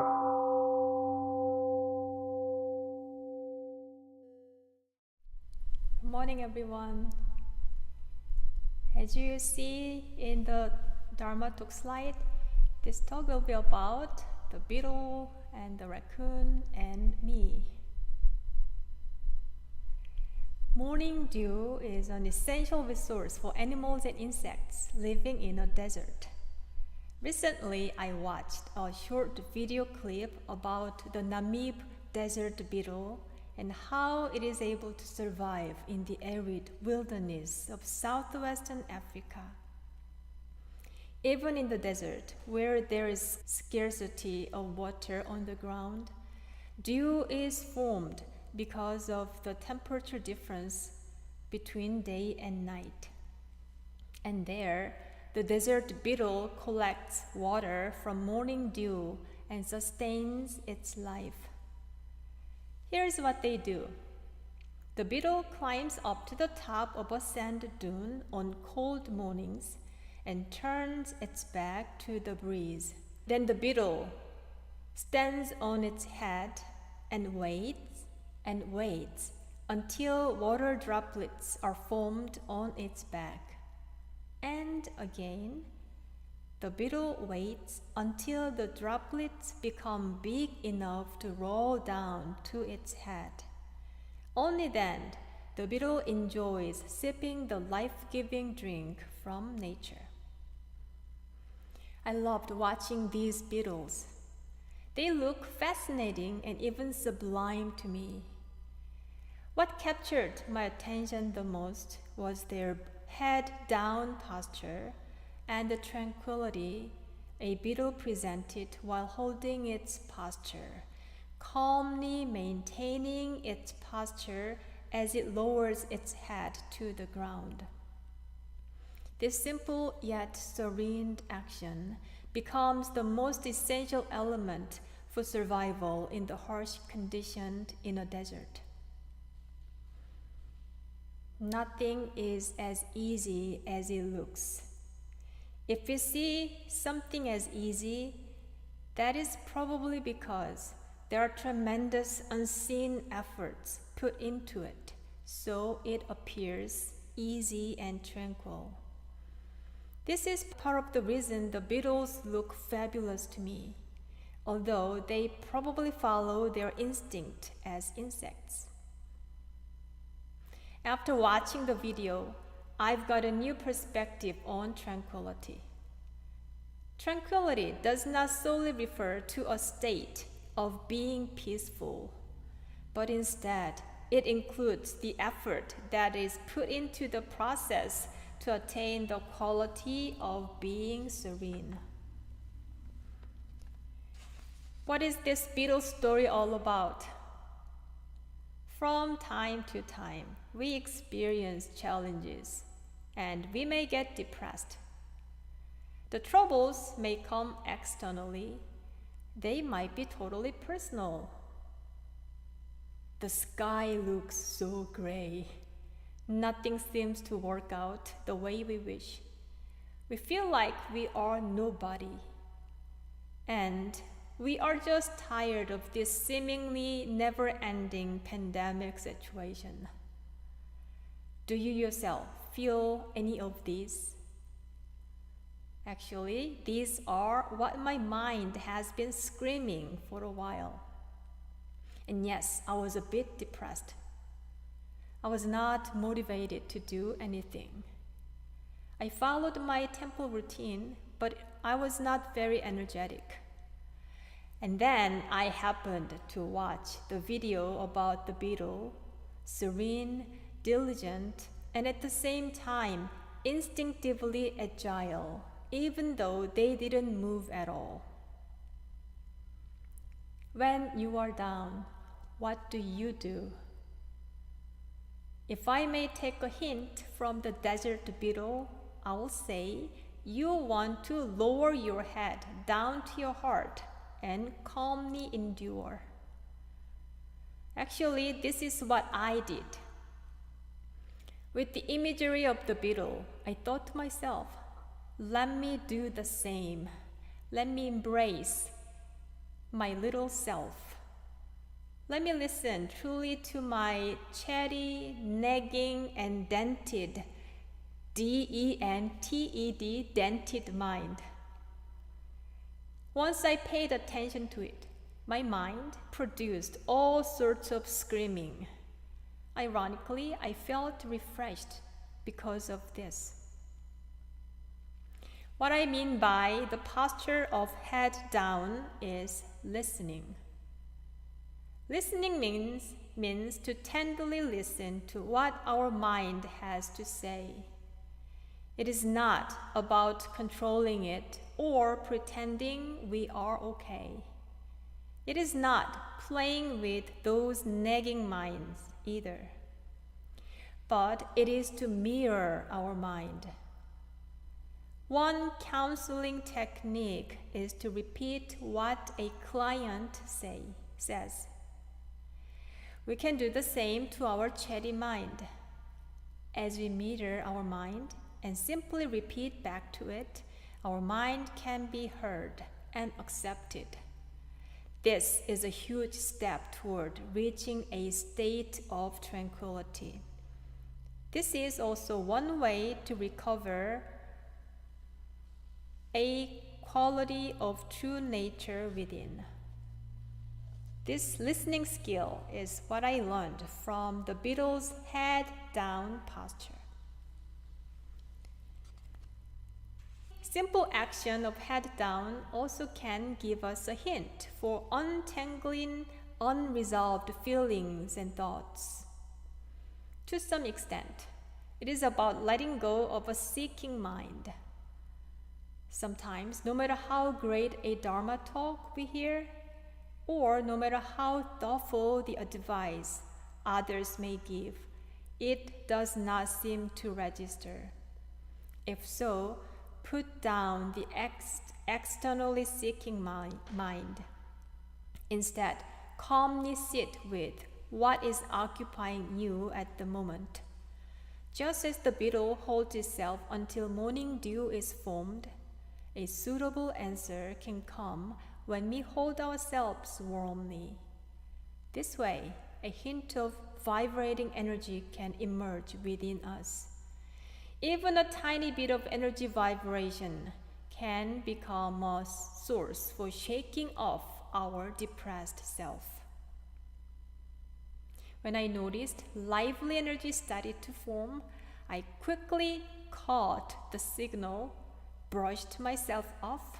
Good morning, everyone. As you see in the Dharma talk slide, this talk will be about the beetle and the raccoon and me. Morning dew is an essential resource for animals and insects living in a desert. Recently, I watched a short video clip about the Namib desert beetle and how it is able to survive in the arid wilderness of southwestern Africa. Even in the desert, where there is scarcity of water on the ground, dew is formed because of the temperature difference between day and night. And there, the desert beetle collects water from morning dew and sustains its life. Here's what they do. The beetle climbs up to the top of a sand dune on cold mornings and turns its back to the breeze. Then the beetle stands on its head and waits until water droplets are formed on its back. And again, the beetle waits until the droplets become big enough to roll down to its head. Only then, the beetle enjoys sipping the life-giving drink from nature. I loved watching these beetles. They look fascinating and even sublime to me. What captured my attention the most was their head-down posture and the tranquility a beetle presented while holding its posture, calmly maintaining its posture as it lowers its head to the ground. This simple yet serene action becomes the most essential element for survival in the harsh conditions in a desert. Nothing is as easy as it looks. If we see something as easy, that is probably because there are tremendous unseen efforts put into it, so it appears easy and tranquil. This is part of the reason the beetles look fabulous to me, although they probably follow their instinct as insects. After watching the video, I've got a new perspective on tranquility. Tranquility does not solely refer to a state of being peaceful, but instead it includes the effort that is put into the process to attain the quality of being serene. What is this beetle story all about? From time to time, we experience challenges, and we may get depressed. The troubles may come externally. They might be totally personal. The sky looks so gray. Nothing seems to work out the way we wish. We feel like we are nobody. And we are just tired of this seemingly never-ending pandemic situation. Do you yourself feel any of these? Actually, these are what my mind has been screaming for a while. And yes, I was a bit depressed. I was not motivated to do anything. I followed my temple routine, but I was not very energetic. And then I happened to watch the video about the beetle, serene, diligent, and at the same time instinctively agile, even though they didn't move at all. When you are down, what do you do? If I may take a hint from the desert beetle, I will say you want to lower your head down to your heart and calmly endure. Actually, this is what I did. With the imagery of the beetle, I thought to myself, let me do the same. Let me embrace my little self. Let me listen truly to my chatty, nagging, and dented, D-E-N-T-E-D, dented mind. Once I paid attention to it, my mind produced all sorts of screaming. Ironically, I felt refreshed because of this. What I mean by the posture of head down is listening. Listening means to tenderly listen to what our mind has to say. It is not about controlling it or pretending we are okay. It is not playing with those nagging minds either. But it is to mirror our mind. One counseling technique is to repeat what a client says. We can do the same to our chatty mind. As we mirror our mind and simply repeat back to it, our mind can be heard and accepted. This is a huge step toward reaching a state of tranquility. This is also one way to recover a quality of true nature within. This listening skill is what I learned from the Beetle's head down posture. Simple action of head down also can give us a hint for untangling unresolved feelings and thoughts. To some extent, it is about letting go of a seeking mind. Sometimes, no matter how great a Dharma talk we hear, or no matter how thoughtful the advice others may give, it does not seem to register. If so, put down the externally seeking mind. Instead, calmly sit with what is occupying you at the moment. Just as the beetle holds itself until morning dew is formed, a suitable answer can come when we hold ourselves warmly. This way, a hint of vibrating energy can emerge within us. Even a tiny bit of energy vibration can become a source for shaking off our depressed self. When I noticed lively energy started to form, I quickly caught the signal, brushed myself off,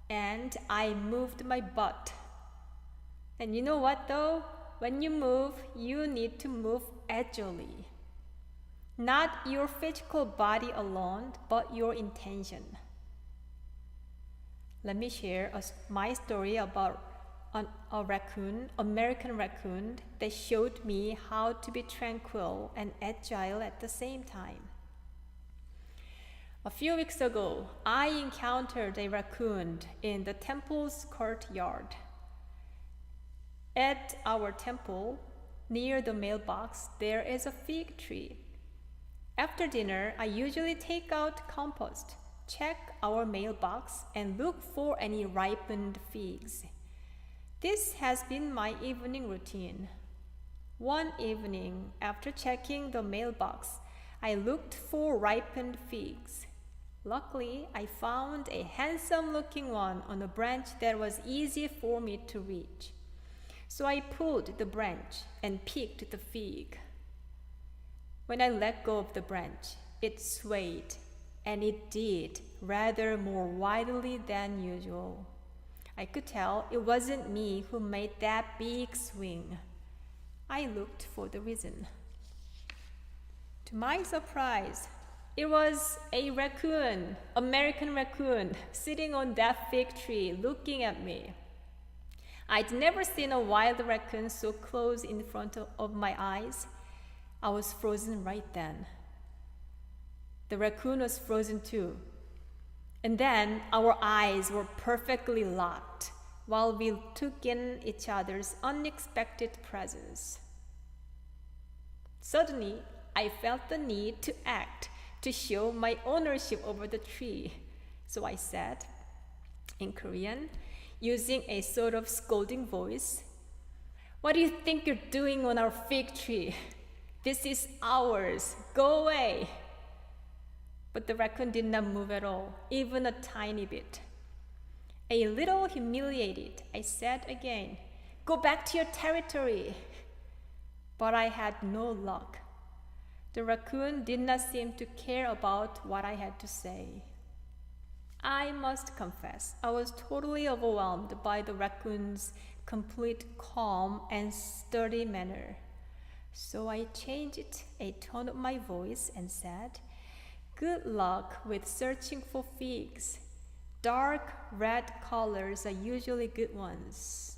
and I moved my butt. And you know what though? When you move, you need to move agilely. Not your physical body alone, but your intention. Let me share my story about a raccoon, American raccoon, that showed me how to be tranquil and agile at the same time. A few weeks ago, I encountered a raccoon in the temple's courtyard. At our temple, near the mailbox, there is a fig tree. After dinner, I usually take out compost, check our mailbox, and look for any ripened figs. This has been my evening routine. One evening, after checking the mailbox, I looked for ripened figs. Luckily, I found a handsome-looking one on a branch that was easy for me to reach. So I pulled the branch and picked the fig. When I let go of the branch, it swayed, and it did rather more widely than usual. I could tell it wasn't me who made that big swing. I looked for the reason. To my surprise, it was a raccoon, American raccoon, sitting on that fig tree looking at me. I'd never seen a wild raccoon so close in front of my eyes. I was frozen right then. The raccoon was frozen too. And then our eyes were perfectly locked while we took in each other's unexpected presence. Suddenly, I felt the need to act to show my ownership over the tree. So I said, in Korean, using a sort of scolding voice. "What do you think you're doing on our fig tree? This is ours. Go away." But the raccoon did not move at all, even a tiny bit. A little humiliated, I said again, "Go back to your territory." But I had no luck. The raccoon did not seem to care about what I had to say. I must confess, I was totally overwhelmed by the raccoon's complete calm and sturdy manner. So I changed a tone of my voice and said, "Good luck with searching for figs. Dark red colors are usually good ones."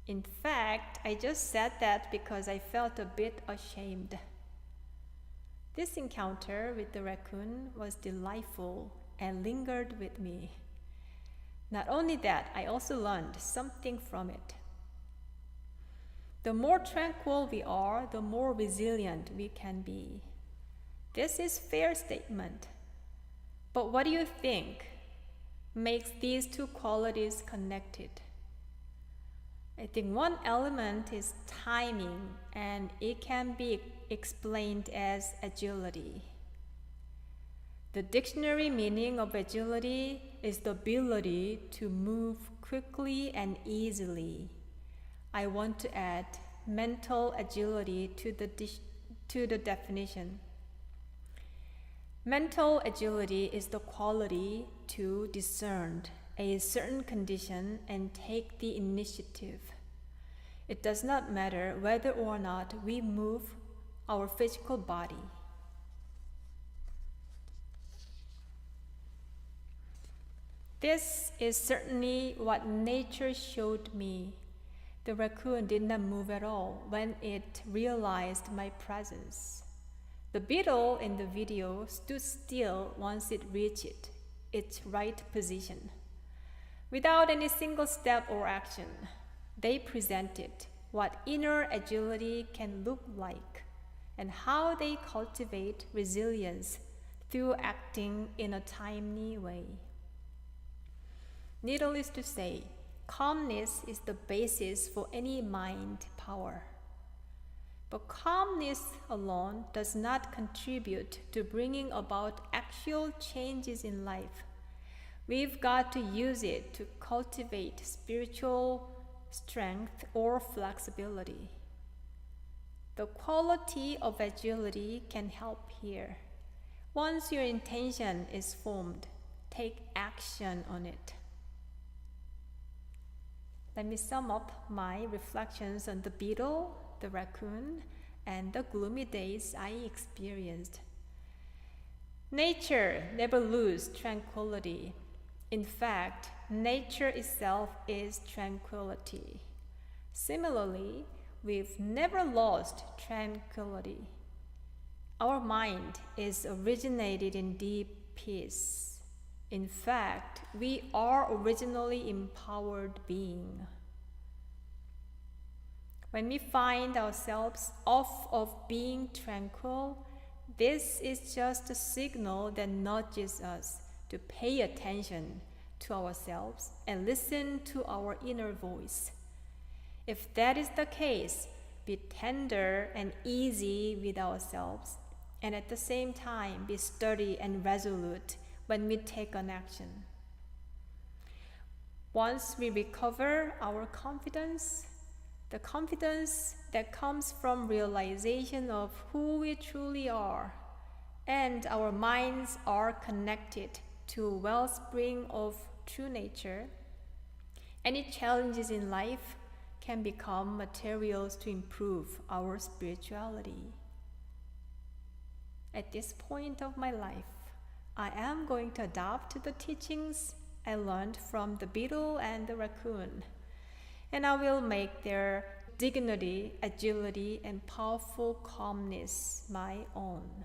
In fact, I just said that because I felt a bit ashamed. This encounter with the raccoon was delightful and lingered with me. Not only that, I also learned something from it. The more tranquil we are, the more resilient we can be. This is a fair statement. But what do you think makes these two qualities connected? I think one element is timing, and it can be explained as agility. The dictionary meaning of agility is the ability to move quickly and easily. I want to add mental agility to the definition. Mental agility is the quality to discern a certain condition and take the initiative. It does not matter whether or not we move our physical body. This is certainly what nature showed me. The raccoon did not move at all when it realized my presence. The beetle in the video stood still once it reached its right position. Without any single step or action, they presented what inner agility can look like and how they cultivate resilience through acting in a timely way. Needless to say, calmness is the basis for any mind power. But calmness alone does not contribute to bringing about actual changes in life. We've got to use it to cultivate spiritual strength or flexibility. The quality of agility can help here. Once your intention is formed, take action on it. Let me sum up my reflections on the beetle, the raccoon, and the gloomy days I experienced. Nature never loses tranquility. In fact, nature itself is tranquility. Similarly, we've never lost tranquility. Our mind is originated in deep peace. In fact, we are originally empowered being. When we find ourselves off of being tranquil, this is just a signal that nudges us to pay attention to ourselves and listen to our inner voice. If that is the case, be tender and easy with ourselves, and at the same time be sturdy and resolute when we take an action. Once we recover our confidence, the confidence that comes from realization of who we truly are, and our minds are connected to a wellspring of true nature, any challenges in life can become materials to improve our spirituality. At this point of my life, I am going to adopt the teachings I learned from the beetle and the raccoon, and I will make their dignity, agility, and powerful calmness my own.